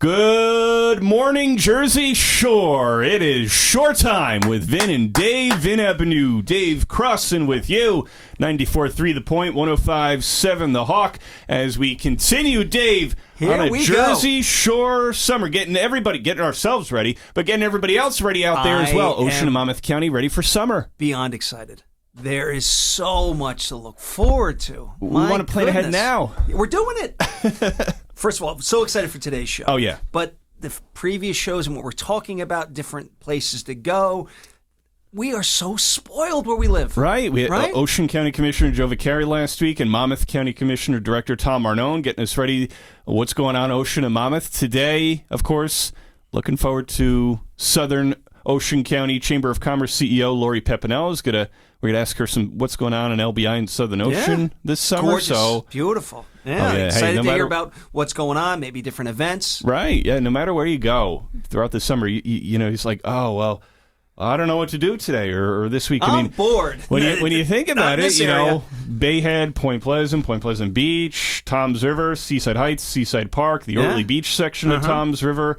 Good morning, Jersey Shore. It is shore time with Vin and Dave. Vin Avenue, Dave Crossan with you. 94.3 The Point, 105.7 The Hawk. As we continue, Dave, Here on a we Jersey go. Shore summer, getting ourselves ready, but getting everybody else ready out there as well. Ocean and Monmouth County ready for summer. Beyond excited. There is so much to look forward to. We want to plan ahead now. We're doing it. First of all, I'm so excited for today's show. Oh, yeah. But the previous shows and what we're talking about, different places to go, we are so spoiled where we live. Right. We had Right? Ocean County Commissioner Joe Vicari last week and Monmouth County Commissioner Director Tom Arnone getting us ready. What's going on Ocean and Monmouth today, of course. Looking forward to Southern Ocean County Chamber of Commerce CEO Lori Pepenella. We're gonna ask her what's going on in LBI and Southern Ocean this summer. Gorgeous. So Beautiful. Yeah. Oh, yeah. Excited Hey, to hear about what's going on, maybe different events. right, yeah. No matter where you go throughout the summer, you know, he's like, oh well, I don't know what to do today or this week. I'm bored. When you think about it, you area. know, Bayhead, Point Pleasant Beach, Toms River, Seaside Heights, Seaside Park, the Ortley Beach section of Toms River,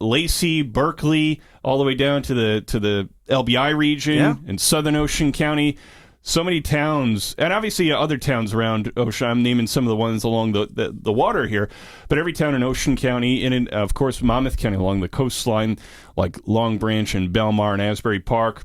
Lacey, Berkeley, all the way down to the LBI region and Southern Ocean County. So many towns, and obviously other towns around Ocean. I'm naming some of the ones along the water here, but every town in Ocean County, and of course Monmouth County along the coastline, like Long Branch and Belmar and Asbury Park.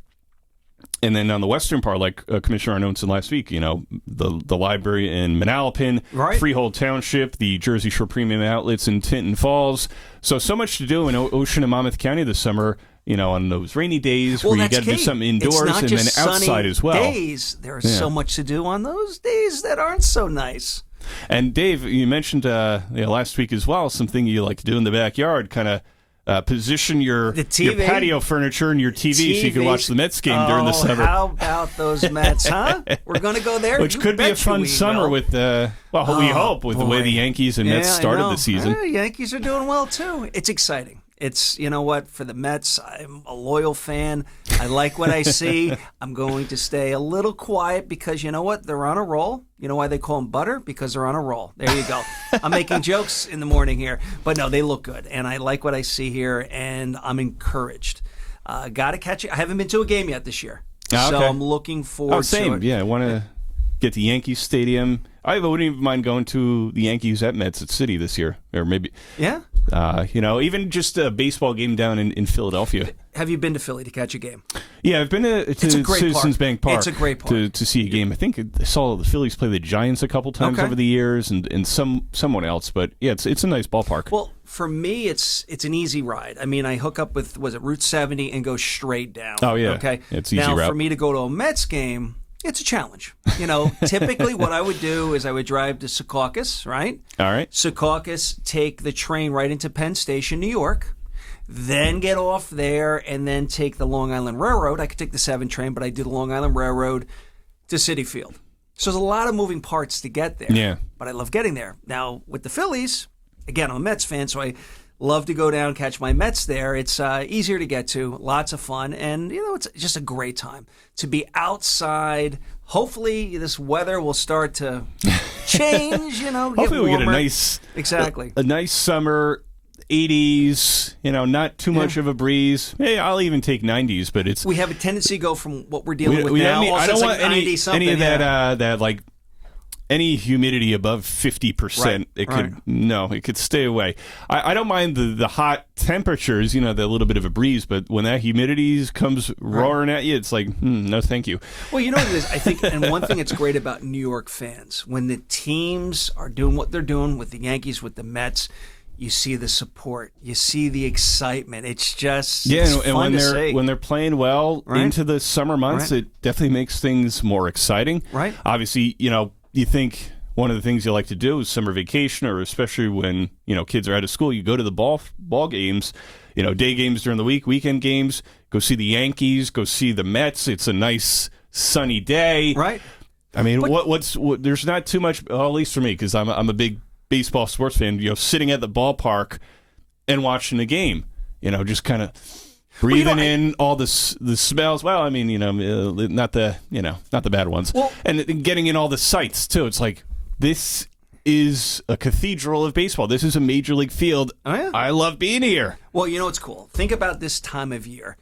And then on the western part, like Commissioner Arnone said last week, you know, the library in Manalapan, Freehold Township, the Jersey Shore Premium Outlets in Tinton Falls. So much to do in Ocean and Monmouth County this summer, you know, on those rainy days where you got to do something indoors and then outside as well. There is so much to do on those days that aren't so nice. And Dave, you mentioned last week as well, something you like to do in the backyard, kind of position your patio furniture and your TV so you can watch the Mets game during the summer. How about those Mets, huh? We're going to go there. Which could be a fun summer with, we hope, with the way the Yankees and Mets started the season. The Yankees are doing well, too. It's exciting. It's, you know what, for the Mets, I'm a loyal fan. I like what I see. I'm going to stay a little quiet because, you know what, they're on a roll. You know why they call them butter? Because they're on a roll. There you go. I'm making jokes in the morning here. But no, they look good. And I like what I see here, and I'm encouraged. Got to catch it. I haven't been to a game yet this year. Okay. So I'm looking forward to it. Yeah, I want to get to Yankees Stadium. I wouldn't even mind going to the Yankees at Mets City this year. Or maybe... Yeah? You know, even just a baseball game down in Philadelphia. Have you been to Philly to catch a game? Yeah, I've been to Citizens Bank Park. It's a great park. To see a game. I think I saw the Phillies play the Giants a couple times over the years and someone else. But yeah, it's a nice ballpark. Well, for me, it's an easy ride. I mean, I hook up with, Route 70 and go straight down. Oh, yeah. Okay? It's easy route. Now, for me to go to a Mets game... It's a challenge. You know, typically what I would do is I would drive to Secaucus, right? All right. Secaucus, take the train right into Penn Station, New York, then get off there and then take the Long Island Railroad. I could take the 7 train, but I do the Long Island Railroad to Citi Field. So there's a lot of moving parts to get there. Yeah. But I love getting there. Now, with the Phillies, again, I'm a Mets fan, so I love to go down and catch my Mets there. It's easier to get to, lots of fun, and, you know, it's just a great time to be outside. Hopefully, this weather will start to change, you know, Hopefully get we'll warmer. get a nice summer, 80s, you know, not too much of a breeze. Hey, I'll even take 90s, but it's... We have a tendency to go from what we're dealing with now. I don't want any of that, that like... Any humidity above 50%, it could stay away. I don't mind the hot temperatures, you know, the little bit of a breeze, but when that humidity comes roaring at you, it's like, no, thank you. Well, you know what it is? I think, and one thing that's great about New York fans, when the teams are doing what they're doing with the Yankees, with the Mets, you see the support, you see the excitement. It's just when they're playing well into the summer months, it definitely makes things more exciting. Right. Obviously, you know, you think one of the things you like to do is summer vacation, or especially when, you know, kids are out of school, you go to the ball game, you know, day games during the week, weekend games, go see the Yankees, go see the Mets. It's a nice sunny day. Right. I mean, there's not too much, at least for me, because I'm a big baseball sports fan, you know, sitting at the ballpark and watching the game, you know, just kind of breathing in all the smells. Well, I mean, you know, not the bad ones. Well, and getting in all the sights too. It's like, this is a cathedral of baseball. This is a major league field. Oh, yeah. I love being here. Well, you know what's cool? Think about this time of year.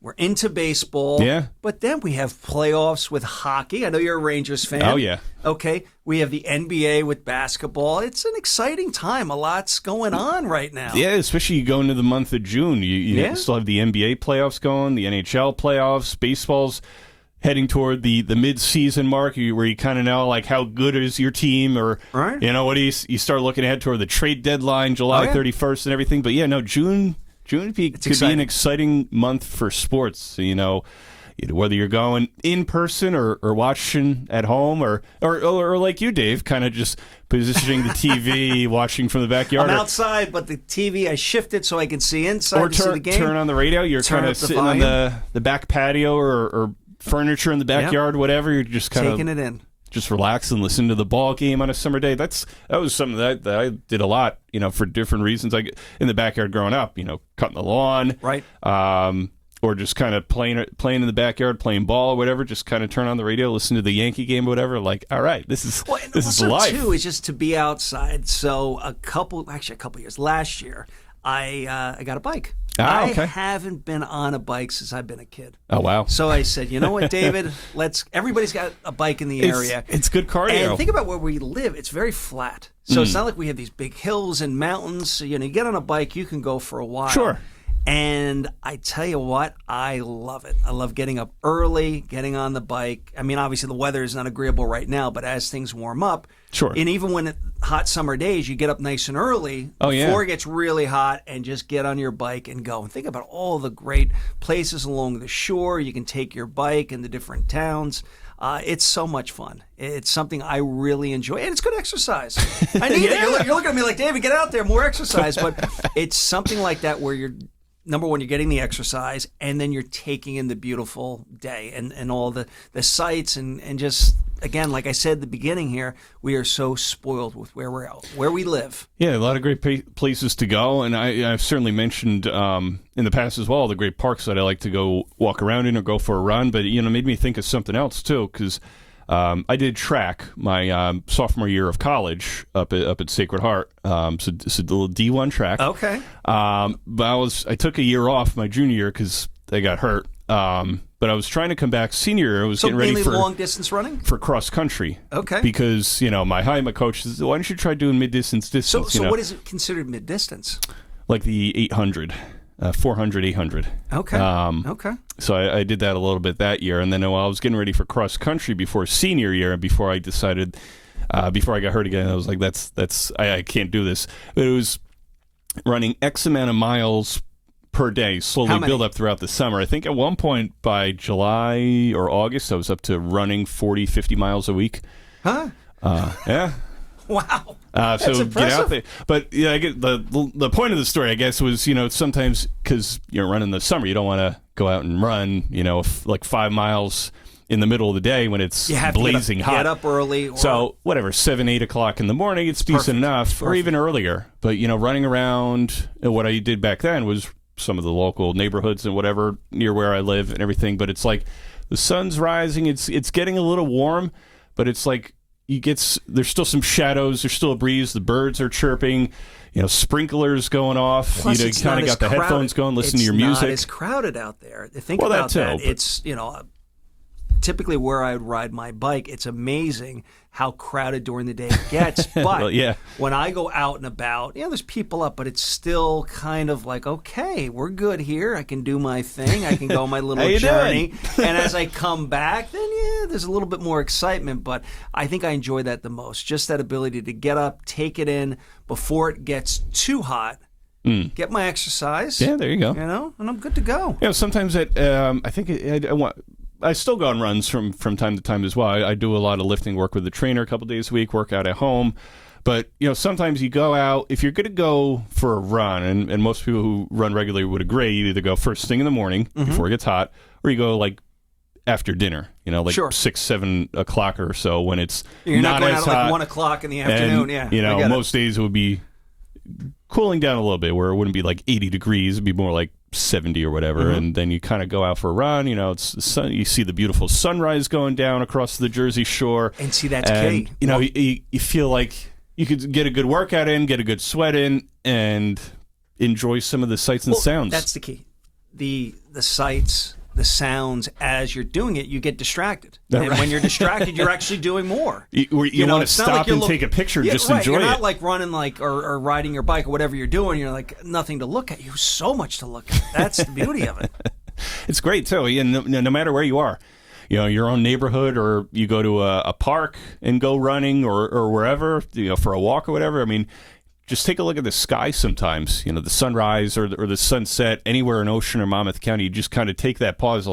We're into baseball. Yeah. But then we have playoffs with hockey. I know you're a Rangers fan. Oh, yeah. Okay. We have the NBA with basketball. It's an exciting time. A lot's going on right now. Yeah, especially you go into the month of June. You still have the NBA playoffs going, the NHL playoffs, baseball's heading toward the mid-season mark where you kind of know like how good is your team or, right. What do you start looking ahead toward the trade deadline, July 31st and everything. But, June could be an exciting month for sports. Whether you're going in person or watching at home or like you, Dave, kind of just positioning the TV, watching from the backyard. I'm outside, but the TV, I shift it so I can see inside to see the game. Turn on the radio. You're kind of sitting on the back patio or furniture in the backyard, whatever. You're just kind of taking it in. Just relax and listen to the ball game on a summer day. That was something that I did a lot, for different reasons. I in the backyard growing up, cutting the lawn, right, or just kind of playing in the backyard, playing ball or whatever. Just kind of turn on the radio, listen to the Yankee game or whatever. Like, all right, this is life. Too is just to be outside. So a couple years last year, I got a bike. Okay. I haven't been on a bike since I've been a kid. Oh, wow. So I said, you know what, David? Everybody's got a bike in the area. It's good cardio. And think about where we live. It's very flat. So it's not like we have these big hills and mountains. So, you get on a bike, you can go for a while. Sure. And I tell you what, I love it. I love getting up early, getting on the bike. I mean, obviously the weather is not agreeable right now, but as things warm up, sure. And even when hot summer days, you get up nice and early before it gets really hot and just get on your bike and go. And think about all the great places along the shore. You can take your bike in the different towns. It's so much fun. It's something I really enjoy, and it's good exercise. I need it. You're looking at me like, David, get out there, more exercise. But it's something like that where you're, number one, you're getting the exercise, and then you're taking in the beautiful day and all the sights and just, again, like I said at the beginning here, we are so spoiled with where we live. Yeah, a lot of great places to go, and I've certainly mentioned in the past as well the great parks that I like to go walk around in or go for a run, but made me think of something else too, because I did track my sophomore year of college up at Sacred Heart. So it's a little D1 track. Okay. But I took a year off my junior year because I got hurt. But I was trying to come back senior year. I was getting ready for long distance running for cross country. Okay. Because my coach says, why don't you try doing mid distance? So what is it considered mid distance? Like the 800. 400, 800. Okay. Okay. So I did that a little bit that year, and then while I was getting ready for cross country before senior year, and before I decided, before I got hurt again, I was like, I can't do this. But it was running X amount of miles per day, slowly build up throughout the summer. I think at one point by July or August, I was up to running 40, 50 miles a week. Huh? Yeah. Wow. That's impressive. Get out there. But I get the point of the story, I guess, was sometimes because you're running the summer, you don't want to go out and run like 5 miles in the middle of the day when it's blazing hot. Get up early. So whatever, 7, 8 o'clock in the morning, it's decent enough, or even earlier. But running around, what I did back then was some of the local neighborhoods and whatever near where I live and everything. But it's like the sun's rising, it's getting a little warm, but it's like there's still some shadows, there's still a breeze, the birds are chirping, sprinklers going off. Plus, you kind of got the headphones going, listen to your music. It's not as crowded out there. Think about that. It's typically where I would ride my bike. It's amazing how crowded during the day it gets. But when I go out and about, there's people up, but it's still kind of like, okay, we're good here. I can do my thing. I can go my little journey. And as I come back, then there's a little bit more excitement. But I think I enjoy that the most. Just that ability to get up, take it in before it gets too hot. Get my exercise. Yeah, there you go. And I'm good to go. Sometimes I think I still go on runs from time to time as well. I do a lot of lifting work with the trainer a couple days a week, work out at home. But, sometimes you go out, if you're going to go for a run, and most people who run regularly would agree, you either go first thing in the morning before it gets hot, or you go like after dinner, like 6, 7 o'clock or so when it's You're not going as out hot. Like 1 o'clock in the afternoon, And, most days it would be cooling down a little bit where it wouldn't be like 80 degrees. It'd be more like 70 or whatever, and then you kind of go out for a run. It's the sun, you see the beautiful sunrise going down across the Jersey Shore, and see that's key. You feel like you could get a good workout in, get a good sweat in, and enjoy some of the sights and sounds. That's the key. The sights, the sounds, as you're doing it, you get distracted. And when you're distracted, you're actually doing more. You want to stop and take a picture, just enjoy it. You're not like running or riding your bike or whatever you're doing. You're like nothing to look at. You have so much to look at. That's the beauty of it. It's great, too. And no matter where you are, your own neighborhood, or you go to a park and go running or wherever, for a walk or whatever. I mean, just take a look at the sky sometimes, the sunrise or the sunset anywhere in Ocean or Monmouth County. You just kind of take that pause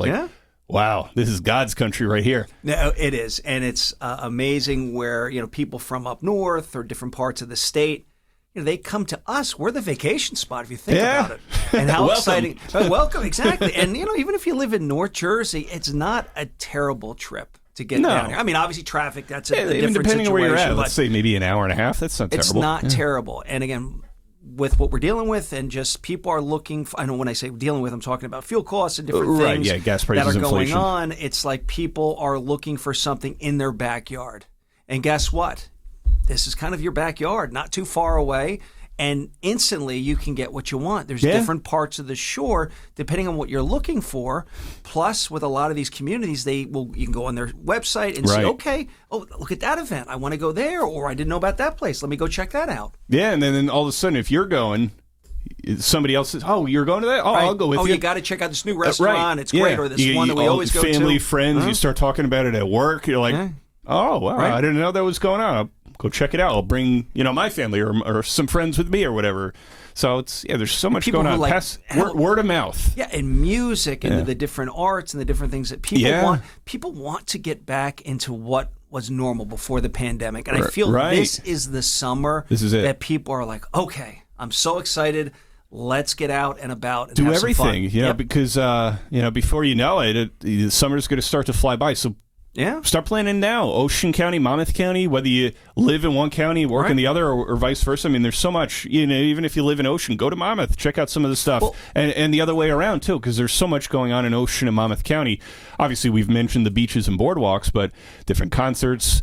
wow, this is God's country right here. No, it is. And it's amazing where, people from up north or different parts of the state, they come to us. We're the vacation spot, if you think about it. And how exciting. Welcome, exactly. And, even if you live in North Jersey, it's not a terrible trip to get down here. I mean, obviously traffic, that's a different depending situation. on where you're at, let's say maybe an hour and a half, that's not terrible. It's not terrible. And again, with what we're dealing with, and just people are looking for, I know when I say dealing with, I'm talking about fuel costs and different things gas prices, that are going inflation. on. It's like people are looking for something in their backyard. And guess what? This is kind of your backyard, not too far away. And instantly you can get what you want. There's different parts of the shore depending on what you're looking for. Plus, with a lot of these communities, you can go on their website and see, okay, look at that event. I want to go there, or I didn't know about that place. Let me go check that out. Yeah, and then all of a sudden, if you're going, somebody else says, you're going to that? I'll go with you. You got to check out this new restaurant. It's great. Or this one that we always go to. Family, friends, you start talking about it at work. You're like, oh, wow, I didn't know that was going on. Go check it out. I'll bring, my family or some friends with me or whatever. So there's so much going on. Word of mouth. Yeah, and music and the different arts and the different things that people want. People want to get back into what was normal before the pandemic. And I feel this is the summer that people are like, okay, I'm so excited. Let's get out and about and do have everything, some fun. Because before you know it, the summer's going to start to fly by. So start planning now. Ocean County, Monmouth County, whether you live in one county, work in the other, or vice versa. I mean, there's so much, even if you live in Ocean, go to Monmouth, check out some of the stuff. And the other way around, too, because there's so much going on in Ocean and Monmouth County. Obviously, we've mentioned the beaches and boardwalks, but different concerts,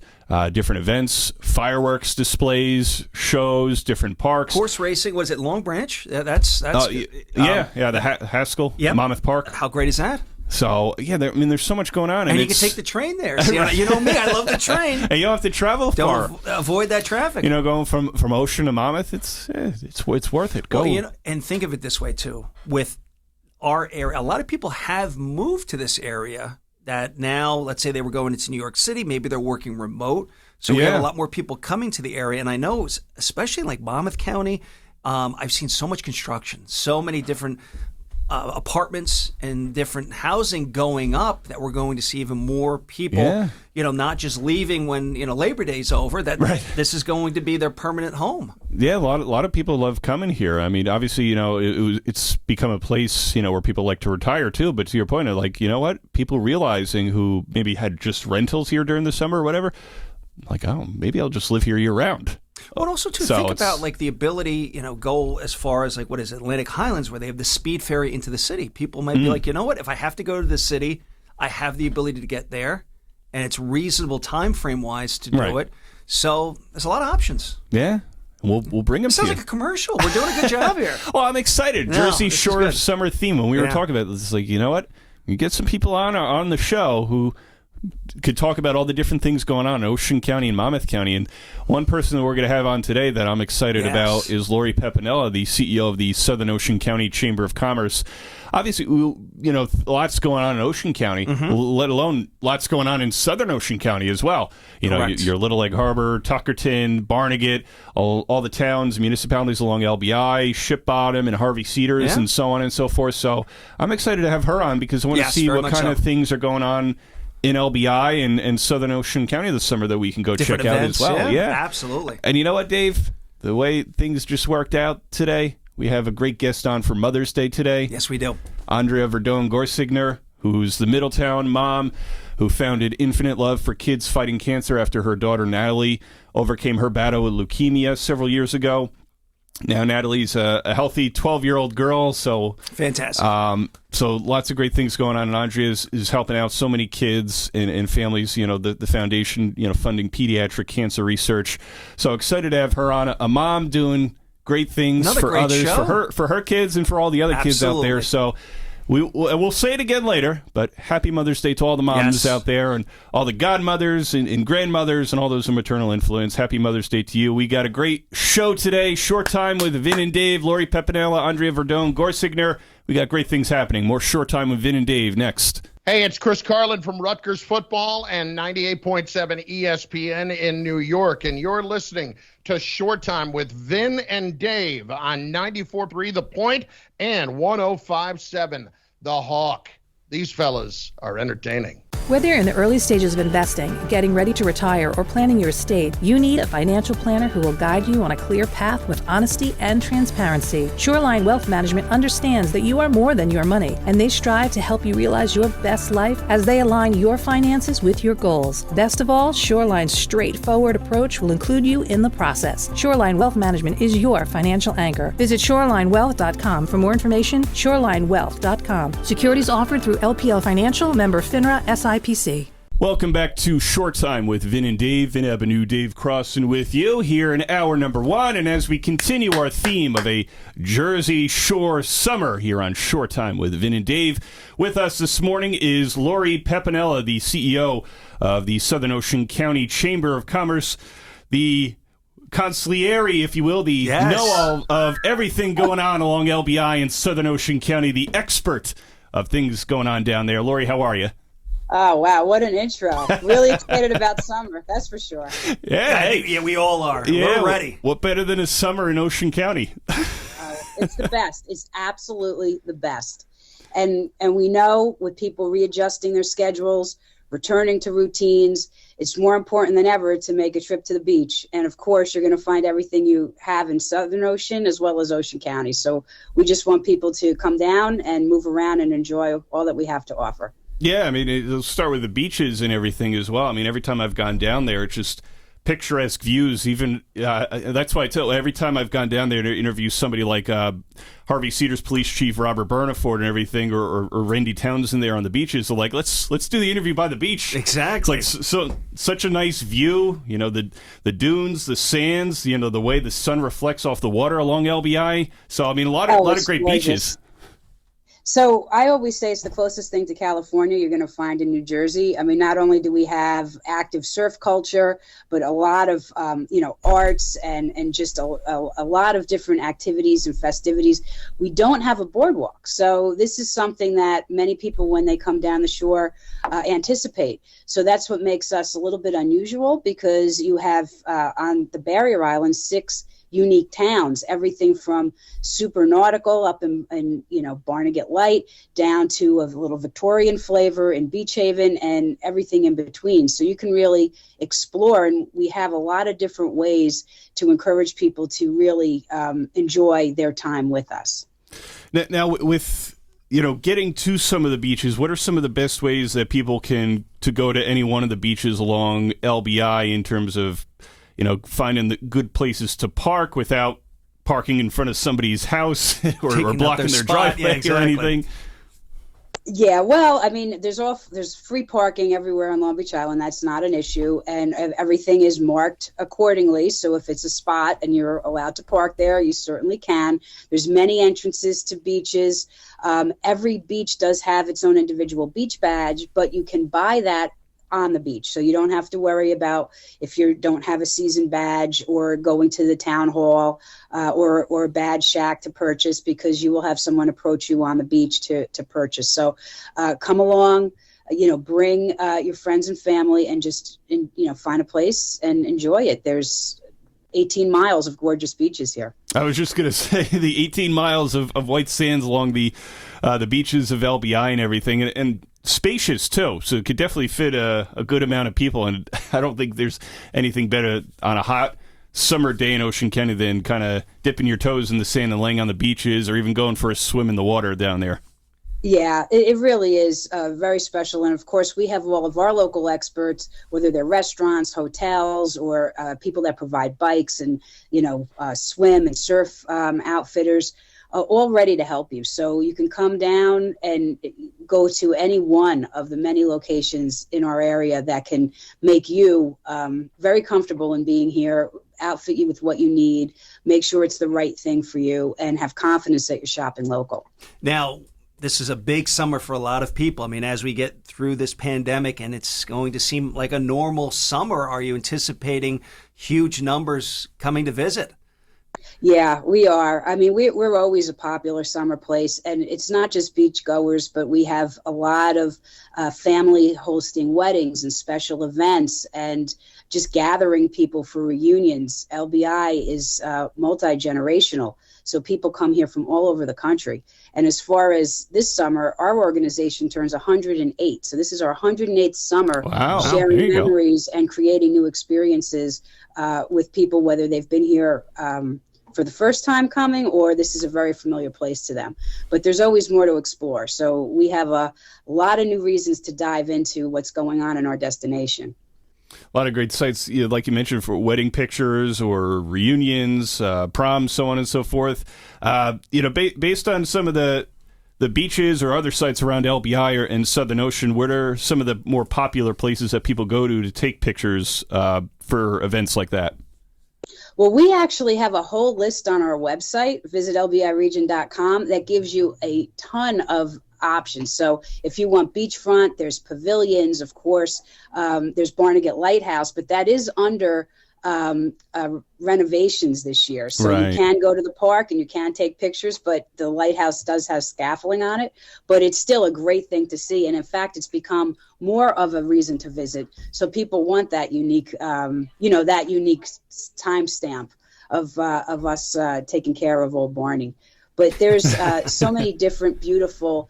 different events, fireworks displays, shows, different parks. Horse racing, was it Long Branch? That's the Haskell, Monmouth Park. How great is that? So, there's so much going on. And you can take the train there. See, you know me, I love the train. And you don't have to travel far. Avoid that traffic. Going from Ocean to Monmouth, it's worth it. Go. Well, and think of it this way, too. With our area, a lot of people have moved to this area that now, let's say they were going into New York City, maybe they're working remote. So we have a lot more people coming to the area. And I know, especially in like Monmouth County, I've seen so much construction, so many different apartments and different housing going up that we're going to see even more people, not just leaving when, Labor Day's over, that this is going to be their permanent home. Yeah, a lot of people love coming here. I mean, obviously, it's become a place, where people like to retire too. But to your point, like, people realizing who maybe had just rentals here during the summer or whatever, like, maybe I'll just live here year round. But also, too, think about like the ability, go as far as like, what is it, Atlantic Highlands, where they have the speed ferry into the city. People might be like, if I have to go to the city, I have the ability to get there, and it's reasonable time frame wise to do it. So there's a lot of options. Yeah. We'll bring them to you. Sounds like a commercial. We're doing a good job here. Well, I'm excited. Jersey Shore summer theme. When we were talking about this, it's like, you get some people on the show who could talk about all the different things going on in Ocean County and Monmouth County. And one person that we're going to have on today that I'm excited about is Lori Pepenella, the CEO of the Southern Ocean County Chamber of Commerce. Obviously, lots going on in Ocean County, let alone lots going on in Southern Ocean County as well. Your Little Egg Harbor, Tuckerton, Barnegat, all the towns, municipalities along LBI, Ship Bottom, and Harvey Cedars, and so on and so forth. So I'm excited to have her on because I want to see what kind of things are going on in LBI and Southern Ocean County this summer that we can go check out as well. Yeah, absolutely. And you know what, Dave? The way things just worked out today, we have a great guest on for Mother's Day today. Yes, we do. Andrea Verdon Gorsigner, who's the Middletown mom who founded Infinite Love for Kids Fighting Cancer after her daughter Natalie overcame her battle with leukemia several years ago. Now Natalie's a healthy 12-year-old girl, so fantastic. So lots of great things going on, and Andrea is helping out so many kids and families. The foundation, funding pediatric cancer research. So excited to have her on. A mom doing great things Another for great others, show. for her kids, and for all the other kids out there. Absolutely. So. We'll say it again later, but happy Mother's Day to all the moms out there and all the godmothers and grandmothers and all those in maternal influence. Happy Mother's Day to you. We got a great show today. Short Time with Vin and Dave, Lori Pepenella, Andrea, Verdon, Gorsigner. We got great things happening. More Short Time with Vin and Dave next. Hey, it's Chris Carlin from Rutgers Football and 98.7 ESPN in New York, and you're listening to Short Time with Vin and Dave on 94.3 The Point and 105.7 The Hawk. These fellas are entertaining. Whether you're in the early stages of investing, getting ready to retire, or planning your estate, you need a financial planner who will guide you on a clear path with honesty and transparency. Shoreline Wealth Management understands that you are more than your money, and they strive to help you realize your best life as they align your finances with your goals. Best of all, Shoreline's straightforward approach will include you in the process. Shoreline Wealth Management is your financial anchor. Visit shorelinewealth.com for more information. Shorelinewealth.com. Securities offered through LPL Financial, member FINRA, SIPC. Welcome back to Short Time with Vin and Dave. Vin Avenue, Dave Crossan with you here in hour number 1. And as we continue our theme of a Jersey Shore summer here on Short Time with Vin and Dave, with us this morning is Lori Pepenella, the CEO of the Southern Ocean County Chamber of Commerce, the consigliere, if you will, the know-all of everything going on along LBI and Southern Ocean County, the expert of things going on down there. Lori, how are you? Oh, wow. What an intro. Really excited about summer. That's for sure. Yeah, we all are. Yeah, We're ready. What better than a summer in Ocean County? It's the best. It's absolutely the best. And we know with people readjusting their schedules, returning to routines, it's more important than ever to make a trip to the beach. And of course, you're going to find everything you have in Southern Ocean as well as Ocean County. So we just want people to come down and move around and enjoy all that we have to offer. Yeah, I mean, it'll start with the beaches and everything as well. I mean, every time I've gone down there, it's just picturesque views. Even that's why I tell every time I've gone down there to interview somebody like Harvey Cedars Police Chief Robert Burnaford and everything, or Randy Townsend there on the beaches. So like, let's do the interview by the beach. Exactly. It's like such a nice view. The dunes, the sands. The way the sun reflects off the water along LBI. So I mean, a lot of great gorgeous. beaches. So I always say it's the closest thing to California you're going to find in New Jersey. I mean, not only do we have active surf culture, but a lot of, arts and just a lot of different activities and festivities. We don't have a boardwalk. So this is something that many people, when they come down the shore, anticipate. So that's what makes us a little bit unusual, because you have on the barrier islands 6 unique towns, everything from super nautical up in Barnegat Light down to a little Victorian flavor in Beach Haven and everything in between. So you can really explore, and we have a lot of different ways to encourage people to really enjoy their time with us. Now with getting to some of the beaches, what are some of the best ways that people can to go to any one of the beaches along LBI in terms of finding the good places to park without parking in front of somebody's house or blocking their driveway or anything? Yeah, well, I mean, there's free parking everywhere on Long Beach Island. That's not an issue, and everything is marked accordingly. So if it's a spot and you're allowed to park there, you certainly can. There's many entrances to beaches. Every beach does have its own individual beach badge, but you can buy that on the beach. So you don't have to worry about if you don't have a season badge or going to the town hall or a badge shack to purchase, because you will have someone approach you on the beach to purchase. So come along, bring your friends and family and just, find a place and enjoy it. There's 18 miles of gorgeous beaches here. I was just going to say the 18 miles of white sands along the beaches of LBI and everything, and spacious too, so it could definitely fit a good amount of people. And I don't think there's anything better on a hot summer day in Ocean County than kind of dipping your toes in the sand and laying on the beaches, or even going for a swim in the water down there. Yeah, it really is very special. And of course, we have all of our local experts, whether they're restaurants, hotels, or people that provide bikes and, swim and surf outfitters, all ready to help you. So you can come down and go to any one of the many locations in our area that can make you very comfortable in being here, outfit you with what you need, make sure it's the right thing for you, and have confidence that you're shopping local. Now, this is a big summer for a lot of people. I mean, as we get through this pandemic and it's going to seem like a normal summer, are you anticipating huge numbers coming to visit? Yeah, we are. I mean, we're always a popular summer place, and it's not just beach goers, but we have a lot of family hosting weddings and special events and just gathering people for reunions. LBI is multi-generational, so people come here from all over the country. And as far as this summer, our organization turns 108. So this is our 108th summer, sharing memories and creating new experiences with people, whether they've been here for the first time coming or this is a very familiar place to them. But there's always more to explore. So we have a lot of new reasons to dive into what's going on in our destination. A lot of great sites, like you mentioned, for wedding pictures or reunions, proms, so on and so forth. Based on some of the beaches or other sites around LBI and Southern Ocean, what are some of the more popular places that people go to take pictures for events like that? Well, we actually have a whole list on our website, visit lbiregion.com, that gives you a ton of options. So if you want beachfront, there's pavilions, of course, there's Barnegat Lighthouse, but that is under renovations this year. So You can go to the park and you can take pictures, but the lighthouse does have scaffolding on it, but it's still a great thing to see. And in fact, it's become more of a reason to visit. So people want that unique, that unique timestamp of us taking care of Old Barney. But there's so many different beautiful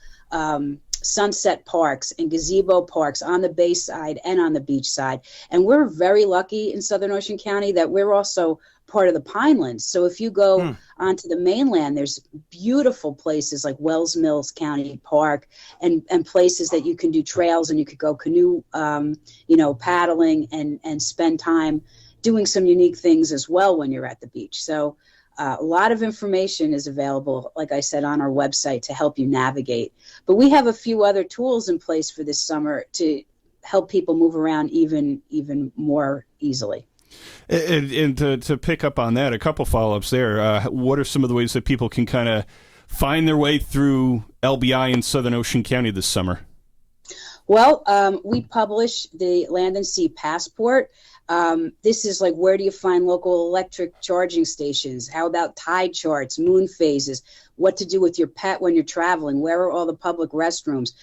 sunset parks and gazebo parks on the bay side and on the beach side. And we're very lucky in Southern Ocean County that we're also part of the Pinelands. So if you go onto the mainland, there's beautiful places like Wells Mills County Park and places that you can do trails and you could go canoe, paddling and spend time doing some unique things as well when you're at the beach. So a lot of information is available, like I said, on our website to help you navigate. But we have a few other tools in place for this summer to help people move around even more easily. And to pick up on that, a couple follow-ups there. What are some of the ways that people can kind of find their way through LBI and Southern Ocean County this summer? Well, we publish the Land and Sea Passport. This is like, where do you find local electric charging stations? How about tide charts, moon phases, what to do with your pet when you're traveling? Where are all the public restrooms?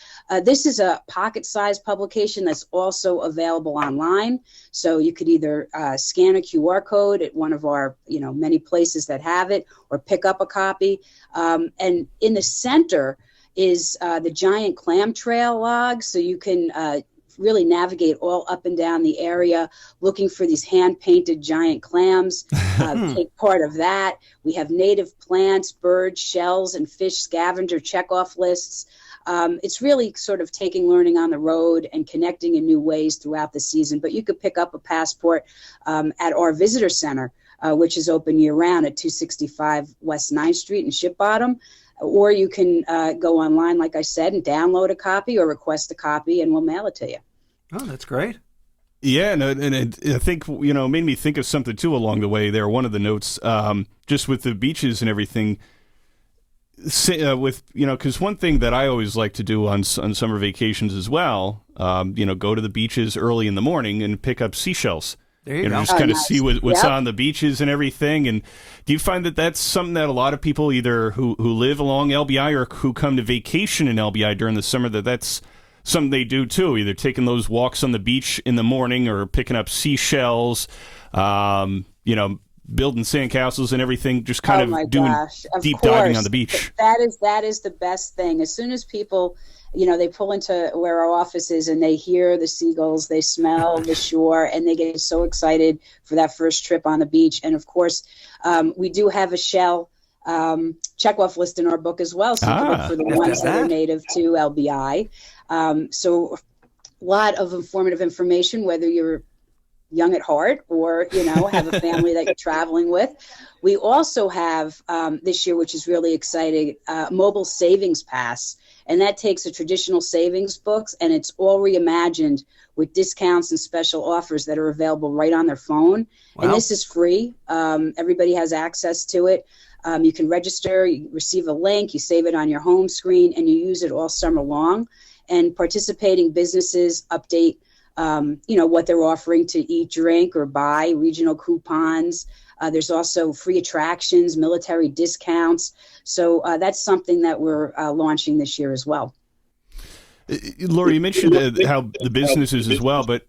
This is a pocket-sized publication that's also available online. So you could either scan a QR code at one of our, many places that have it, or pick up a copy. And in the center is the giant clam trail log, so you can really navigate all up and down the area looking for these hand-painted giant clams. Take part of that. We have native plants, birds, shells, and fish scavenger checkoff lists. It's really sort of taking learning on the road and connecting in new ways throughout the season. But you could pick up a passport at our visitor center, which is open year-round at 265 West 9th Street in Ship Bottom. Or you can go online, like I said, and download a copy or request a copy, and we'll mail it to you. Oh, that's great. Yeah, and I think, made me think of something, too, along the way there. One of the notes, just with the beaches and everything, because one thing that I always like to do on summer vacations as well, go to the beaches early in the morning and pick up seashells. There you go. Just kind of nice. see what's on the beaches and everything. And do you find that that's something that a lot of people either who live along LBI or who come to vacation in LBI during the summer, that's something they do too, either taking those walks on the beach in the morning or picking up seashells, building sandcastles and everything, just kind of doing deep diving on the beach. That is the best thing. As soon as people, they pull into where our office is and they hear the seagulls, they smell the shore, and they get so excited for that first trip on the beach. And of course, we do have a shell check-off list in our book as well. So you can look for the ones that are native to LBI. So a lot of informative information, whether you're young at heart or, have a family that you're traveling with. We also have this year, which is really exciting, mobile savings pass. And that takes a traditional savings books and it's all reimagined with discounts and special offers that are available right on their phone. Wow. And this is free. Everybody has access to it. You can register, you receive a link, you save it on your home screen, and you use it all summer long. And participating businesses update, what they're offering to eat, drink, or buy, regional coupons. There's also free attractions, military discounts. So that's something that we're launching this year as well. Lori, you mentioned how the businesses as well, but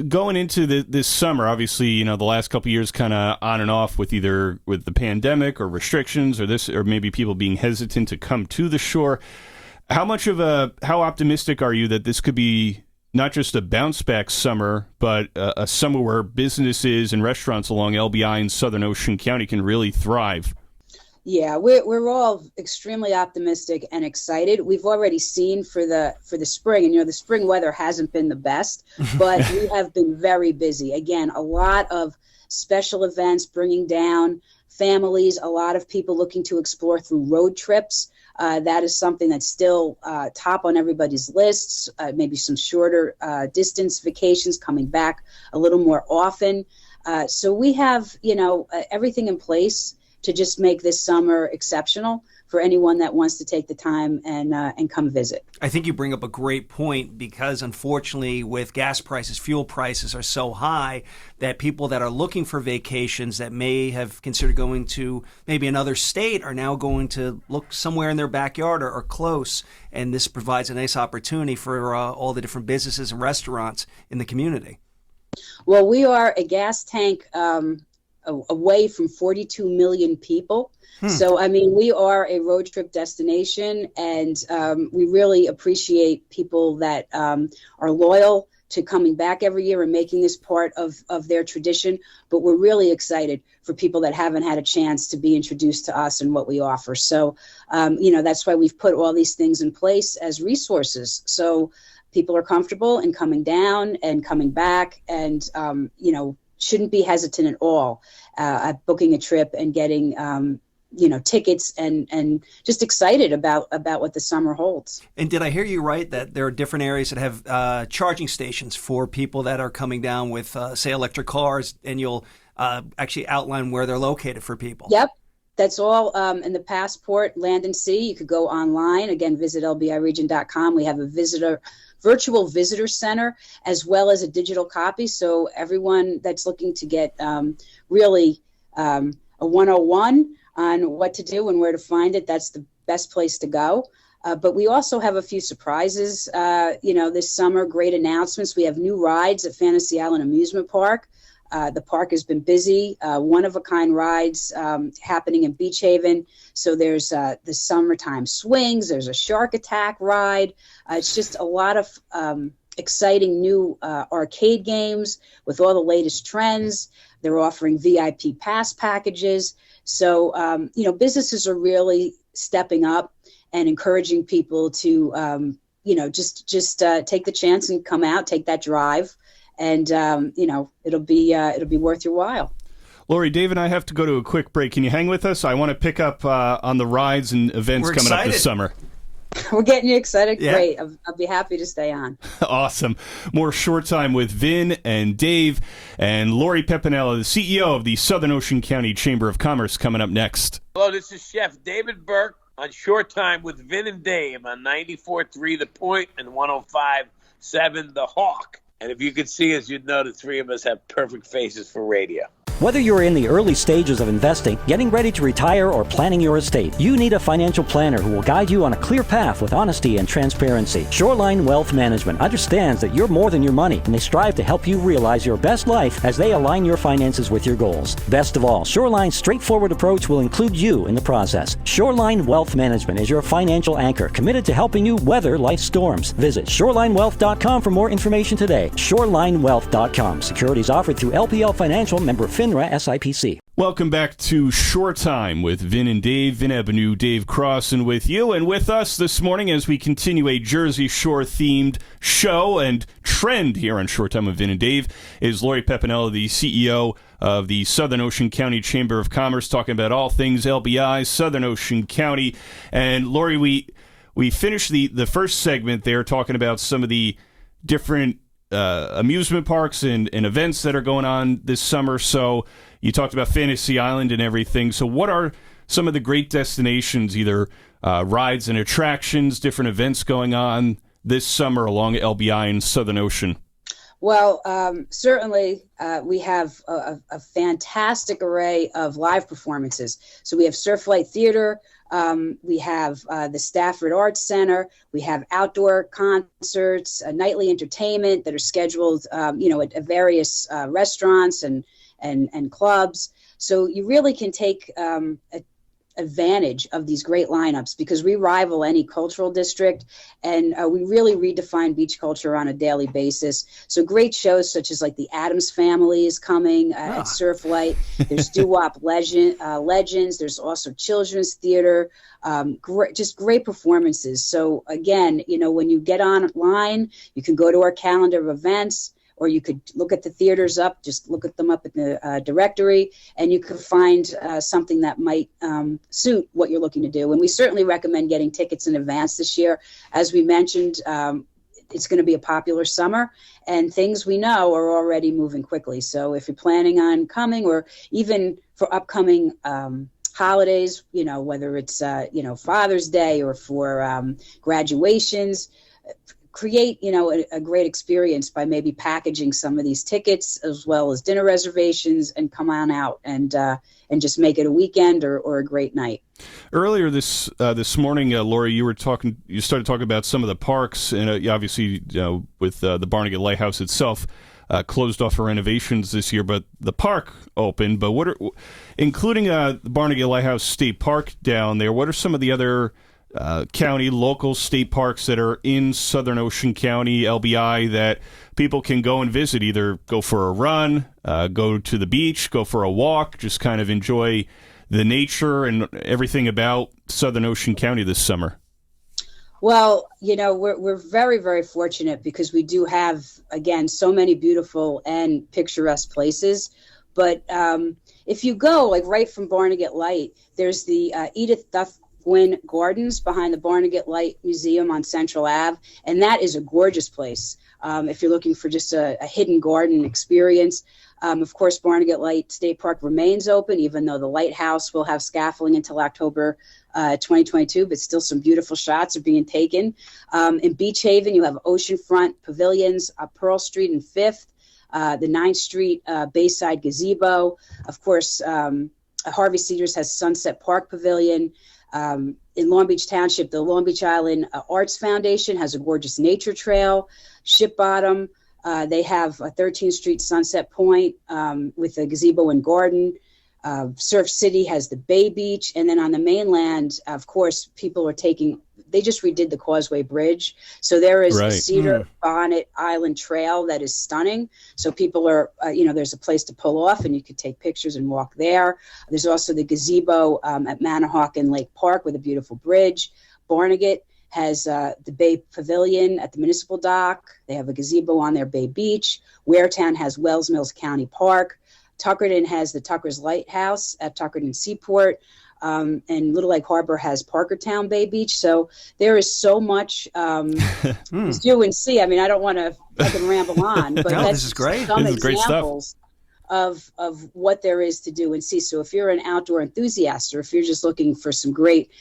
going into this summer, obviously, the last couple of years kind of on and off with either with the pandemic or restrictions or maybe people being hesitant to come to the shore. How optimistic are you that this could be not just a bounce back summer, but a summer where businesses and restaurants along LBI and Southern Ocean County can really thrive? Yeah, we're all extremely optimistic and excited. We've already seen for the spring, and the spring weather hasn't been the best, but we have been very busy. Again, a lot of special events bringing down families, a lot of people looking to explore through road trips. That is something that's still top on everybody's lists, maybe some shorter distance vacations coming back a little more often. So we have, everything in place to just make this summer exceptional for anyone that wants to take the time and come visit. I think you bring up a great point because unfortunately with gas prices, fuel prices are so high that people that are looking for vacations that may have considered going to maybe another state are now going to look somewhere in their backyard or close. And this provides a nice opportunity for all the different businesses and restaurants in the community. Well, we are a gas tank away from 42 million people. So, we are a road trip destination, and we really appreciate people that are loyal to coming back every year and making this part of their tradition. But we're really excited for people that haven't had a chance to be introduced to us and what we offer. So, that's why we've put all these things in place as resources. So people are comfortable in coming down and coming back and, shouldn't be hesitant at all at booking a trip and getting, tickets and just excited about what the summer holds. And did I hear you right that there are different areas that have charging stations for people that are coming down with, say, electric cars, and you'll actually outline where they're located for people? Yep. That's all in the Passport, Land and Sea. You could go online. Again, visit lbiregion.com. We have a virtual visitor center as well as a digital copy. So everyone that's looking to get really a 101 on what to do and where to find it, that's the best place to go. But we also have a few surprises, this summer, great announcements. We have new rides at Fantasy Island Amusement Park. The park has been busy, one-of-a-kind rides happening in Beach Haven. So there's the summertime swings, there's a shark attack ride. It's just a lot of exciting new arcade games with all the latest trends. They're offering VIP pass packages. So, businesses are really stepping up and encouraging people to, just take the chance and come out, take that drive. And, it'll be worth your while. Lori, Dave and I have to go to a quick break. Can you hang with us? I want to pick up on the rides and events coming up this summer. We're getting you excited. Yeah. Great. I'll be happy to stay on. Awesome. More Short Time with Vin and Dave and Lori Pepenella, the CEO of the Southern Ocean County Chamber of Commerce, coming up next. Hello, this is Chef David Burke on Short Time with Vin and Dave on 94.3 The Point and 105.7 The Hawk. And if you could see us, you'd know the three of us have perfect faces for radio. Whether you're in the early stages of investing, getting ready to retire, or planning your estate, you need a financial planner who will guide you on a clear path with honesty and transparency. Shoreline Wealth Management understands that you're more than your money, and they strive to help you realize your best life as they align your finances with your goals. Best of all, Shoreline's straightforward approach will include you in the process. Shoreline Wealth Management is your financial anchor, committed to helping you weather life's storms. Visit shorelinewealth.com for more information today. Shorelinewealth.com. Securities offered through LPL Financial, member FINRA SIPC. Welcome back to Shore Time with Vin and Dave. Vin Avenue, Dave Crossan with you. And with us this morning as we continue a Jersey Shore-themed show and trend here on Shore Time with Vin and Dave is Lori Pepenella, the CEO of the Southern Ocean County Chamber of Commerce, talking about all things LBI, Southern Ocean County. And Lori, we finished the first segment there talking about some of the different amusement parks and events that are going on this summer. So you talked about Fantasy Island and everything. So what are some of the great destinations, either rides and attractions, different events going on this summer along LBI and Southern Ocean? Well, certainly we have a fantastic array of live performances. So we have Surflight Theater, we have the Stafford Arts Center, we have outdoor concerts, nightly entertainment that are scheduled, at various restaurants and clubs. So you really can take advantage of these great lineups because we rival any cultural district, and we really redefine beach culture on a daily basis. So great shows such as like the Addams Family is coming at Surflight. There's Doo-Wop Legends. There's also children's theater. Just great performances. So again, when you get online, you can go to our calendar of events, or you could look at the theaters up, just look at them up in the directory, and you could find something that might suit what you're looking to do. And we certainly recommend getting tickets in advance this year. As we mentioned, it's going to be a popular summer, and things we know are already moving quickly. So if you're planning on coming, or even for upcoming holidays, whether it's, Father's Day or for graduations, create, a great experience by maybe packaging some of these tickets as well as dinner reservations, and come on out and just make it a weekend or a great night. Earlier this morning, Lori, you started talking about some of the parks, and obviously with the Barnegat Lighthouse itself closed off for renovations this year, but the park opened. But including the Barnegat Lighthouse State Park down there, what are some of the other county, local, state parks that are in Southern Ocean County, LBI, that people can go and visit, either go for a run, go to the beach, go for a walk, just kind of enjoy the nature and everything about Southern Ocean County this summer? Well, we're very, very fortunate because we do have, again, so many beautiful and picturesque places. But if you go, like right from Barnegat Light, there's the Edith Duff Gwynn Gardens behind the Barnegat Light Museum on Central Ave, and that is a gorgeous place if you're looking for just a hidden garden experience. Of course, Barnegat Light State Park remains open, even though the Lighthouse will have scaffolding until October 2022, but still some beautiful shots are being taken. In Beach Haven, you have oceanfront pavilions, Pearl Street and 5th, the 9th Street Bayside Gazebo. Of course, Harvey Cedars has Sunset Park Pavilion. In Long Beach Township, the Long Beach Island Arts Foundation has a gorgeous nature trail. Ship Bottom, they have a 13th Street Sunset Point with a gazebo and garden. Surf City has the Bay Beach. And then on the mainland, of course, they just redid the Causeway Bridge. So there is a Cedar Bonnet Island Trail that is stunning. So people are, there's a place to pull off and you could take pictures and walk there. There's also the gazebo at Manahawk and Lake Park with a beautiful bridge. Barnegat has the Bay Pavilion at the Municipal Dock. They have a gazebo on their Bay Beach. Waretown has Wells Mills County Park. Tuckerton has the Tucker's Lighthouse at Tuckerton Seaport. And Little Lake Harbor has Parkertown Bay Beach. So there is so much to do and see. I mean, I don't want to ramble on, but this is great. Some this is great examples of what there is to do and see. So if you're an outdoor enthusiast, or if you're just looking for some great,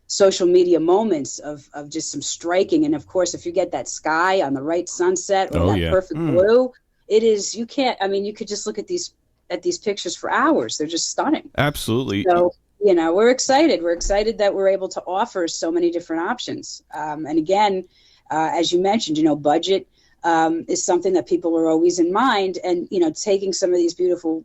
social media moments of just some striking, and of course, if you get that sky on the right sunset or perfect blue, it is, you could just look at these pictures for hours. They're just stunning. Absolutely. So, we're excited. We're excited that we're able to offer so many different options. And again, as you mentioned, budget is something that people are always in mind. And, taking some of these beautiful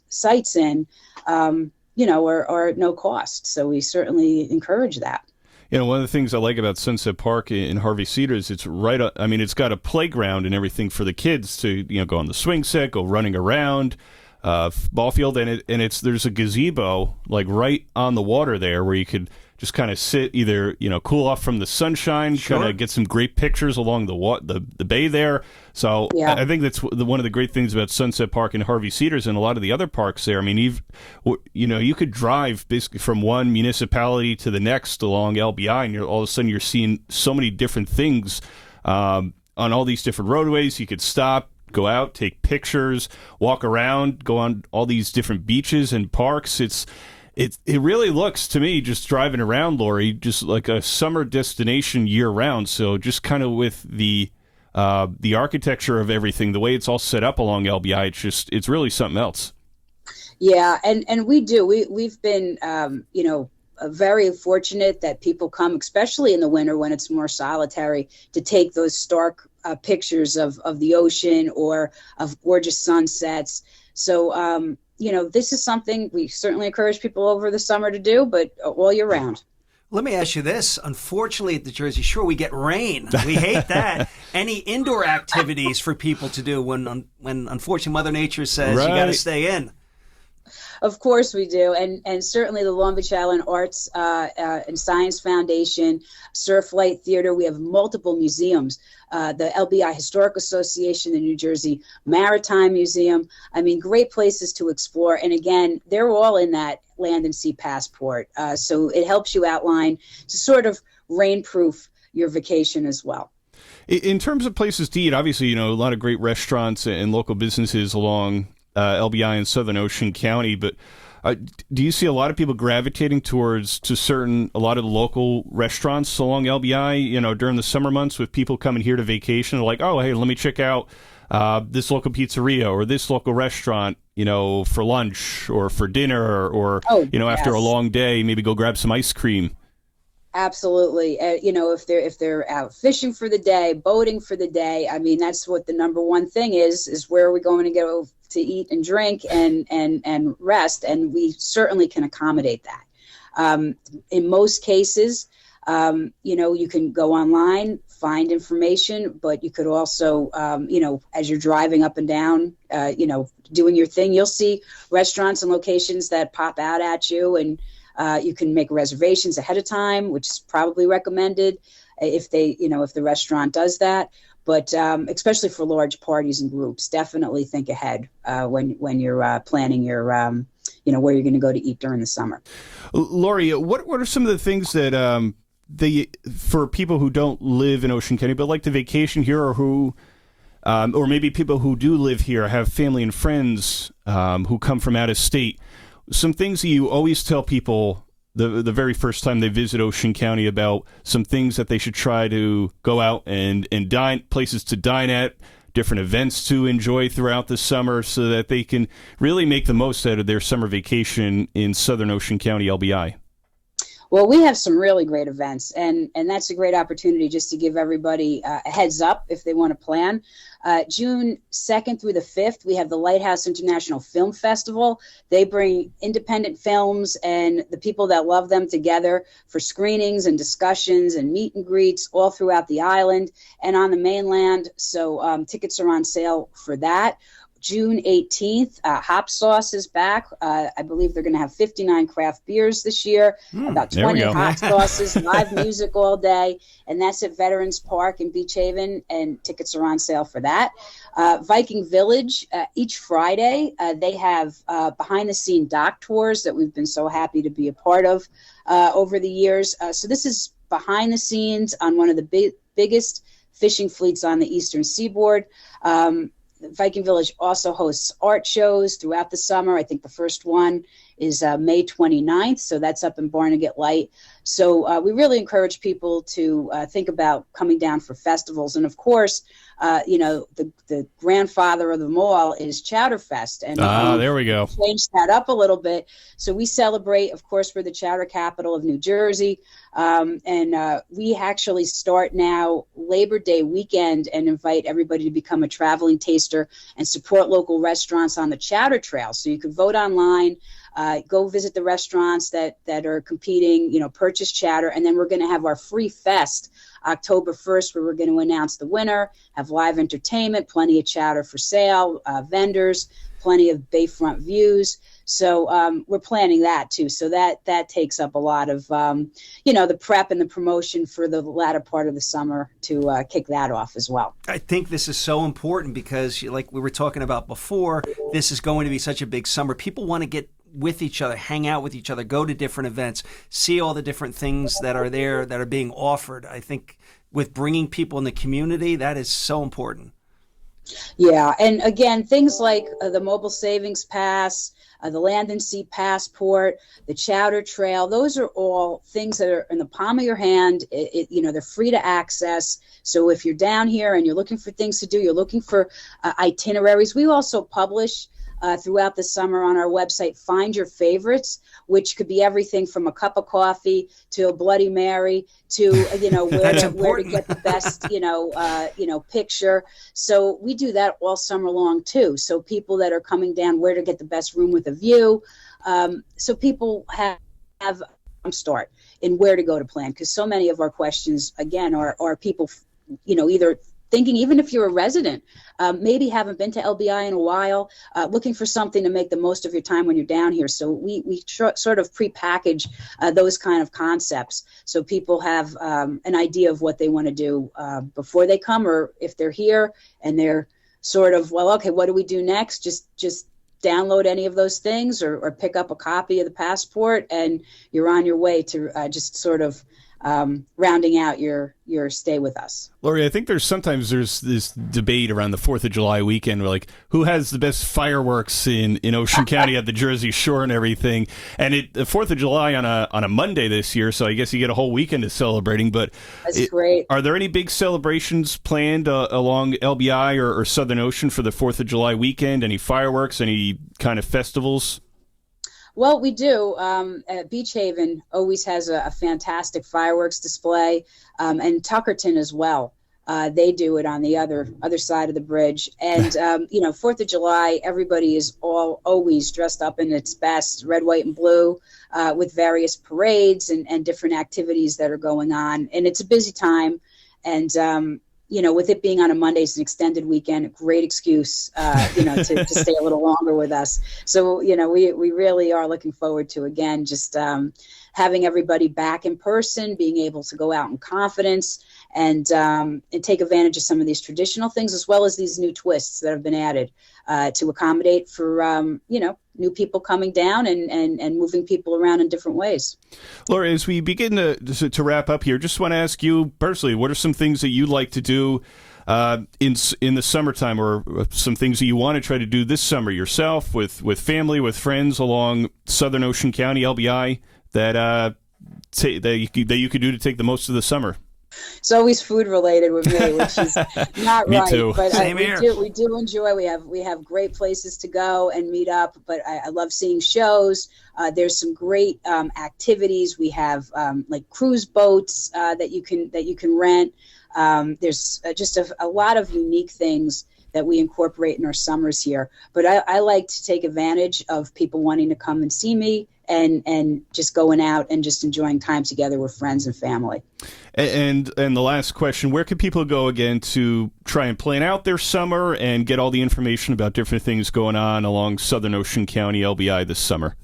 sites in, are at no cost. So we certainly encourage that. One of the things I like about Sunset Park in Harvey Cedars, it's it's got a playground and everything for the kids to, go on the swing set, go running around. ball field, and there's a gazebo like right on the water there where you could just kind of sit, either cool off from the sunshine, kind of get some great pictures along the bay there. So yeah. I think that's one of the great things about Sunset Park and Harvey Cedars and a lot of the other parks there. I mean, you could drive basically from one municipality to the next along LBI, and all of a sudden you're seeing so many different things on all these different roadways. You could stop, go out, take pictures, walk around, go on all these different beaches and parks. It really looks to me, just driving around, Lori, just like a summer destination year round. So just kind of with the architecture of everything, the way it's all set up along LBI, it's really something else. Yeah, and we've been very fortunate that people come, especially in the winter when it's more solitary, to take those stark pictures of the ocean or of gorgeous sunsets. So this is something we certainly encourage people over the summer to do, but all year round. Let me ask you this. Unfortunately, at the Jersey Shore, we get rain. We hate that. Any indoor activities for people to do when unfortunately Mother Nature says you got to stay in? Of course we do, and certainly the Long Beach Island Arts and Science Foundation, Surf Light Theater. We have multiple museums. The LBI Historic Association, the New Jersey Maritime Museum. I mean, great places to explore. And again, they're all in that land and sea passport. So it helps you outline to sort of rainproof your vacation as well. In terms of places to eat, obviously, a lot of great restaurants and local businesses along LBI and Southern Ocean County, but do you see a lot of people gravitating to a lot of the local restaurants along LBI, during the summer months, with people coming here to vacation? They're like, oh, hey, let me check out this local pizzeria or this local restaurant, for lunch or for dinner or after a long day, maybe go grab some ice cream. Absolutely. If they're out fishing for the day, boating for the day, I mean, that's what the number one thing is where are we going to go to eat and drink and rest, and we certainly can accommodate that. In most cases, you can go online, find information, but you could also, as you're driving up and down, doing your thing, you'll see restaurants and locations that pop out at you, and you can make reservations ahead of time, which is probably recommended if the restaurant does that. But especially for large parties and groups, definitely think ahead when you're planning your, where you're going to go to eat during the summer. Lori, what are some of the things that for people who don't live in Ocean County but like to vacation here, or who, or maybe people who do live here, have family and friends who come from out of state, some things that you always tell people the very first time they visit Ocean County about some things that they should try to go out and dine, places to dine at, different events to enjoy throughout the summer, so that they can really make the most out of their summer vacation in Southern Ocean County, LBI? Well, we have some really great events, and that's a great opportunity just to give everybody a heads up if they want to plan. June 2nd through the 5th, we have the Lighthouse International Film Festival. They bring independent films and the people that love them together for screenings and discussions and meet and greets all throughout the island and on the mainland. So tickets are on sale for that. June 18th, Hop Sauce is back. I believe they're going to have 59 craft beers this year, about 20 hot sauces, live music all day, and that's at Veterans Park in Beach Haven, and tickets are on sale for that. Viking Village, each Friday, they have behind-the-scene dock tours that we've been so happy to be a part of over the years. So this is behind the scenes on one of the biggest fishing fleets on the eastern seaboard. Viking Village also hosts art shows throughout the summer. I think the first one is May 29th, so that's up in Barnegat Light. So we really encourage people to think about coming down for festivals. And of course, the grandfather of them all is Chowder Fest. And there we go. Change that up a little bit. So we celebrate, of course, we're the chowder capital of New Jersey. And we actually start now Labor Day weekend and invite everybody to become a traveling taster and support local restaurants on the Chowder Trail. So you can vote online, go visit the restaurants that are competing, purchase chowder, and then we're going to have our free fest October 1st, where we're going to announce the winner, have live entertainment, plenty of chowder for sale, vendors, plenty of bayfront views. So we're planning that too. So that takes up a lot of, the prep and the promotion for the latter part of the summer to kick that off as well. I think this is so important because, like we were talking about before, this is going to be such a big summer. People want to get with each other, hang out with each other, go to different events, see all the different things that are there that are being offered. I think with bringing people in the community, that is so important. Yeah, and again, things like the mobile savings pass, the land and sea passport, the chowder trail, those are all things that are in the palm of your hand. They're free to access. So if you're down here and you're looking for things to do, you're looking for itineraries. We also publish throughout the summer on our website, Find Your Favorites, which could be everything from a cup of coffee to a Bloody Mary to, where to get the best, picture. So we do that all summer long too. So people that are coming down, where to get the best room with a view. So people have start in where to go to plan, because so many of our questions, again, are people, either thinking, even if you're a resident, maybe haven't been to LBI in a while, looking for something to make the most of your time when you're down here. So we sort of pre-package those kind of concepts so people have an idea of what they want to do before they come, or if they're here and they're sort of, well, okay, what do we do next? Just download any of those things or pick up a copy of the passport and you're on your way to just sort of rounding out your stay with us. Lori, I think there's this debate around the 4th of July weekend, where, like, who has the best fireworks in Ocean County at the Jersey Shore and everything. And the 4th of July on a Monday this year, so I guess you get a whole weekend of celebrating. But that's great. Are there any big celebrations planned along LBI or Southern Ocean for the 4th of July weekend? Any fireworks, any kind of festivals? Well, we do. Beach Haven always has a fantastic fireworks display, and Tuckerton as well. They do it on the other side of the bridge. And, 4th of July, everybody is always dressed up in its best, red, white, and blue, with various parades and different activities that are going on. And it's a busy time. And, with it being on a Monday, it's an extended weekend, a great excuse, to stay a little longer with us. So, we really are looking forward to, again, just having everybody back in person, being able to go out in confidence and take advantage of some of these traditional things, as well as these new twists that have been added to accommodate for, new people coming down and moving people around in different ways. Lori, as we begin to wrap up here, just want to ask you personally, what are some things that you'd like to do in the summertime, or some things that you want to try to do this summer yourself, with family, with friends along Southern Ocean County, LBI, that you could do to take the most of the summer? It's always food related with me, which is not Me right. too. But Same here. We do enjoy. We have great places to go and meet up. But I love seeing shows. There's some great activities. We have like cruise boats that you can rent. There's just a lot of unique things that we incorporate in our summers here. But I like to take advantage of people wanting to come and see me and just going out and just enjoying time together with friends and family. And the last question, where can people go again to try and plan out their summer and get all the information about different things going on along Southern Ocean County, LBI, this summer?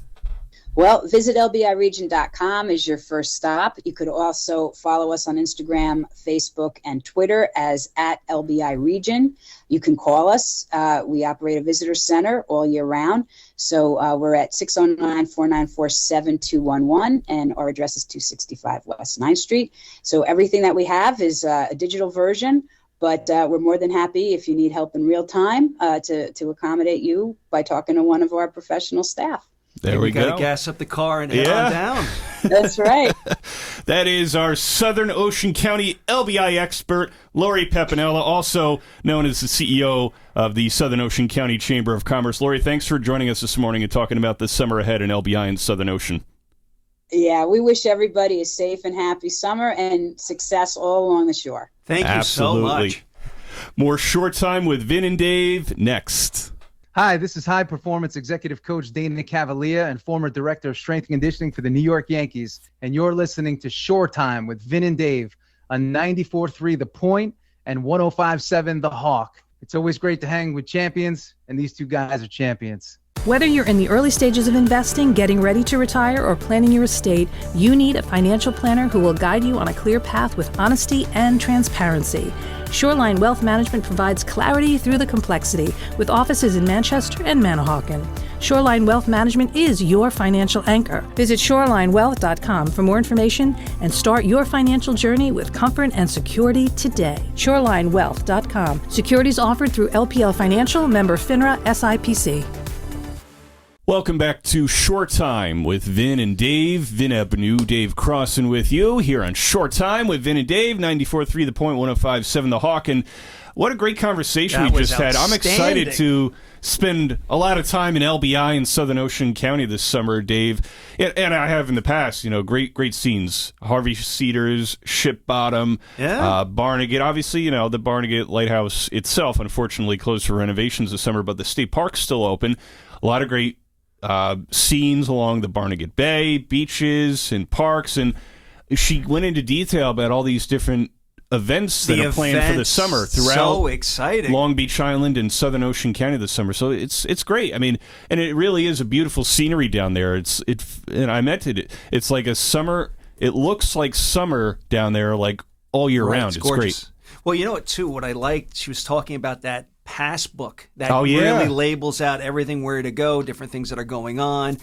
Well, visit lbiregion.com is your first stop. You could also follow us on Instagram, Facebook, and Twitter as @LBIRegion. You can call us. We operate a visitor center all year round. So we're at 609-494-7211, and our address is 265 West 9th Street. So everything that we have is a digital version, but we're more than happy if you need help in real time to accommodate you by talking to one of our professional staff. There we go. Got to gas up the car and head on down. That's right. That is our Southern Ocean County LBI expert, Lori Pepenella, also known as the CEO of the Southern Ocean County Chamber of Commerce. Lori, thanks for joining us this morning and talking about the summer ahead in LBI and Southern Ocean. Yeah, we wish everybody a safe and happy summer and success all along the shore. Thank you so much. More Short Time with Vin and Dave next. Hi, this is high performance executive coach Dana Cavalier and former director of strength and conditioning for the New York Yankees. And you're listening to Shore Time with Vin and Dave on 94.3 The Point and 105.7 The Hawk. It's always great to hang with champions, and these two guys are champions. Whether you're in the early stages of investing, getting ready to retire, or planning your estate, you need a financial planner who will guide you on a clear path with honesty and transparency. Shoreline Wealth Management provides clarity through the complexity with offices in Manchester and Manahawkin. Shoreline Wealth Management is your financial anchor. Visit shorelinewealth.com for more information and start your financial journey with comfort and security today. Shorelinewealth.com. Securities offered through LPL Financial, member FINRA, SIPC. Welcome back to Short Time with Vin and Dave. Vin Avenue, Dave Crossan with you here on Short Time with Vin and Dave, 94.3 The Point, 105.7 The Hawk. And what a great conversation we just had. I'm excited to spend a lot of time in LBI and Southern Ocean County this summer, Dave. And I have in the past, great scenes. Harvey Cedars, Ship Bottom, Barnegat. Obviously, the Barnegat Lighthouse itself, unfortunately, closed for renovations this summer, but the state park's still open. A lot of great scenes along the Barnegat Bay, beaches and parks, and she went into detail about all these different events that are planned for the summer throughout so exciting. Long Beach Island and Southern Ocean County this summer. So it's great. I mean, and it really is a beautiful scenery down there. And I meant it. It's like a summer. It looks like summer down there, like all year round. It's great. Well, you know what too? What I liked, she was talking about that pass book that really labels out everything, where to go, different things that are going on.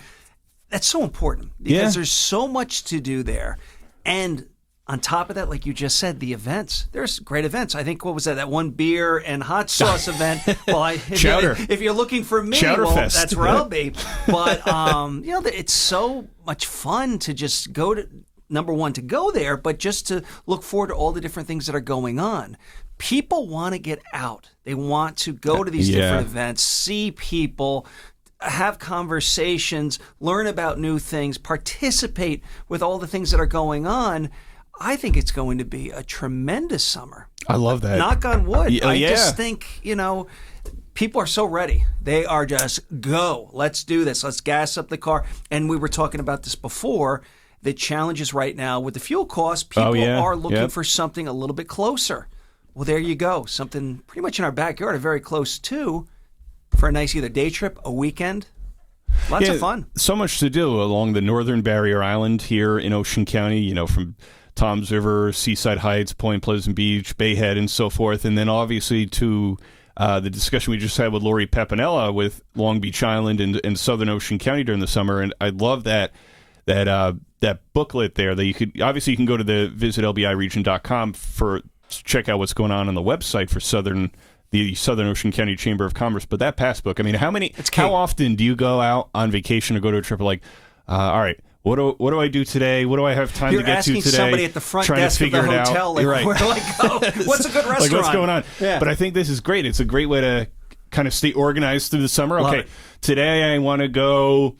That's so important because there's so much to do there. And on top of that, like you just said, the events. There's great events. I think, what was that? That one beer and hot sauce event. Well, if you're looking for me, Chowderfest. That's where I'll be. But it's so much fun to just go to. Number one, to go there, but just to look forward to all the different things that are going on. People want to get out. They want to go to these different events, see people, have conversations, learn about new things, participate with all the things that are going on. I think it's going to be a tremendous summer. I love that. Knock on wood. I just think, people are so ready. They are just, go. Let's do this. Let's gas up the car. And we were talking about this before. The challenges right now with the fuel costs, people are looking for something a little bit closer. Well, there you go. Something pretty much in our backyard, or very close to, for a nice either day trip, a weekend. Lots of fun. So much to do along the northern barrier island here in Ocean County, from Toms River, Seaside Heights, Point Pleasant Beach, Bayhead, and so forth. And then obviously to the discussion we just had with Lori Pepenella with Long Beach Island and Southern Ocean County during the summer. And I love that booklet there that you can go to the visitlbiregion.com to check out what's going on the website for the Southern Ocean County Chamber of Commerce. But that passbook, I mean, how often do you go out on vacation or go to a trip like, all right, what do I do today? What do I have time to get to today? You're asking somebody at the front desk of the hotel, like, where do I go? What's a good restaurant? Like, what's going on? Yeah. But I think this is great. It's a great way to kind of stay organized through the summer. Okay, today I want to go,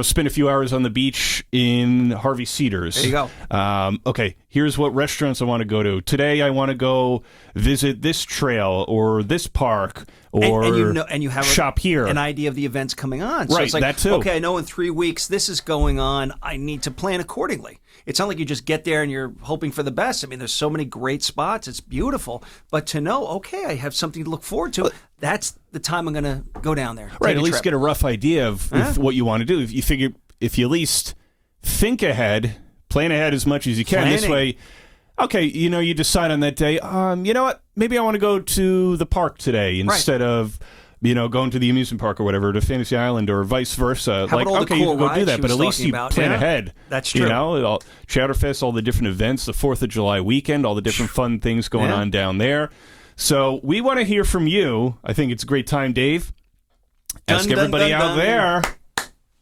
spend a few hours on the beach in Harvey Cedars. There you go. Okay, here's what restaurants I want to go to. Today I want to go visit this trail or this park or and you have shop here. An idea of the events coming on. So right, it's like, that too. Okay, I know in 3 weeks this is going on. I need to plan accordingly. It's not like you just get there and you're hoping for the best. I mean, there's so many great spots. It's beautiful. But to know, okay, I have something to look forward to, that's the time I'm going to go down there. Right, at least get a rough idea of what you want to do. If you figure, if you at least think ahead, plan ahead as much as you can. This way, okay, you decide on that day, you know what, maybe I want to go to the park today instead of, going to the amusement park or whatever, to Fantasy Island or vice versa. How like, about all okay, the cool you can go do that, but at least you plan ahead. That's true. Chowderfest, all the different events, the 4th of July weekend, all the different fun things going on down there. So we want to hear from you. I think it's a great time, Dave. Ask everybody out there,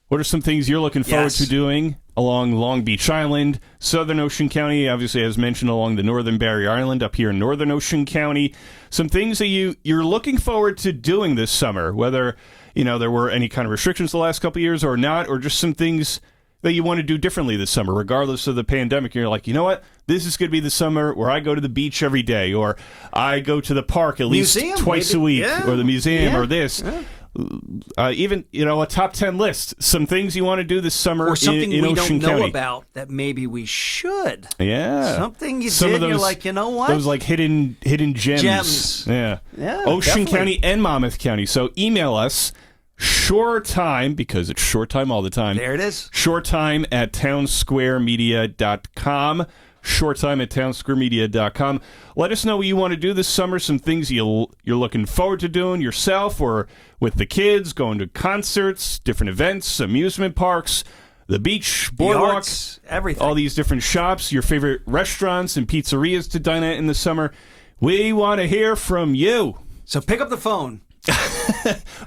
what are some things you're looking forward to doing along Long Beach Island, Southern Ocean County, obviously, as mentioned, along the northern barrier island up here in Northern Ocean County. Some things that you're looking forward to doing this summer, whether there were any kind of restrictions the last couple of years or not, or just some things that you want to do differently this summer, regardless of the pandemic. You're like, you know what? This is going to be the summer where I go to the beach every day, or I go to the park at least twice a week, or the museum, or this. Yeah. even a top 10 list, some things you want to do this summer or something in we Ocean don't know County. About that maybe we should. Yeah, something you some did. Of those, you're like, you know what? Those like hidden gems. Yeah, Ocean definitely. County and Monmouth County. So email us. Shore time, because it's short time all the time. There it is. shoretime@townsquaremedia.com. shoretime@townsquaremedia.com. Let us know what you want to do this summer, some things you're looking forward to doing yourself or with the kids, going to concerts, different events, amusement parks, the beach, boardwalk, arts, everything. all these different shops, your favorite restaurants and pizzerias to dine at in the summer. We want to hear from you. So pick up the phone.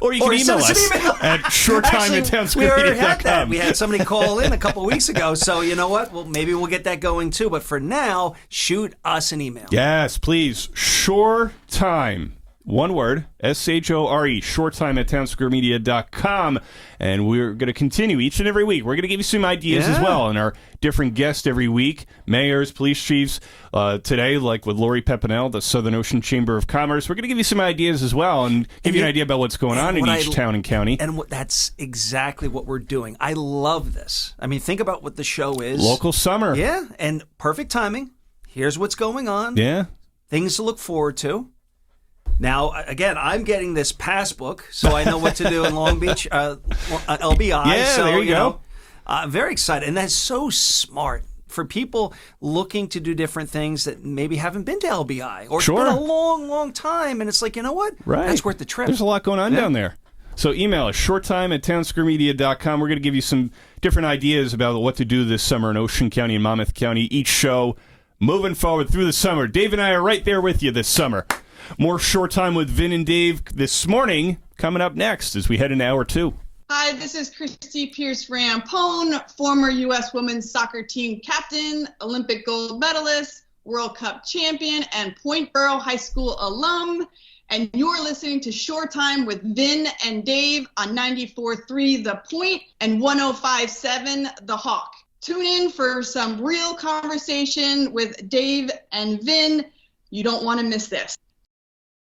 Or you can email us at shoretime@townsquaremedia.com. We had somebody call in a couple weeks ago, so you know what? Well, maybe we'll get that going too. But for now, shoot us an email. Yes, please. Shoretime. One word, SHORE, shoretime@townsquaremedia.com. And we're going to continue each and every week. We're going to give you some ideas as well, and our different guests every week, mayors, police chiefs. Today, like with Lori Pepenella, the Southern Ocean Chamber of Commerce, we're going to give you some ideas as well and give you an idea about what's going on in each town and county. And that's exactly what we're doing. I love this. I mean, think about what the show is. Local summer. Yeah, and perfect timing. Here's what's going on. Yeah. Things to look forward to. Now, again, I'm getting this passbook, so I know what to do in Long Beach, LBI. Yeah, so, there you go. I'm very excited. And that's so smart for people looking to do different things that maybe haven't been to LBI or it's been a long, long time. And it's like, you know what? Right. That's worth the trip. There's a lot going on down there. So email us, shoretime@townsquaremedia.com. We're going to give you some different ideas about what to do this summer in Ocean County and Monmouth County. Each show moving forward through the summer. Dave and I are right there with you this summer. More Short Time with Vin and Dave this morning coming up next as we head into hour 2. Hi, this is Christy Pierce-Rampone, former U.S. women's soccer team captain, Olympic gold medalist, World Cup champion, and Point Borough High School alum. And you're listening to Short Time with Vin and Dave on 94.3 The Point and 105.7 The Hawk. Tune in for some real conversation with Dave and Vin. You don't want to miss this.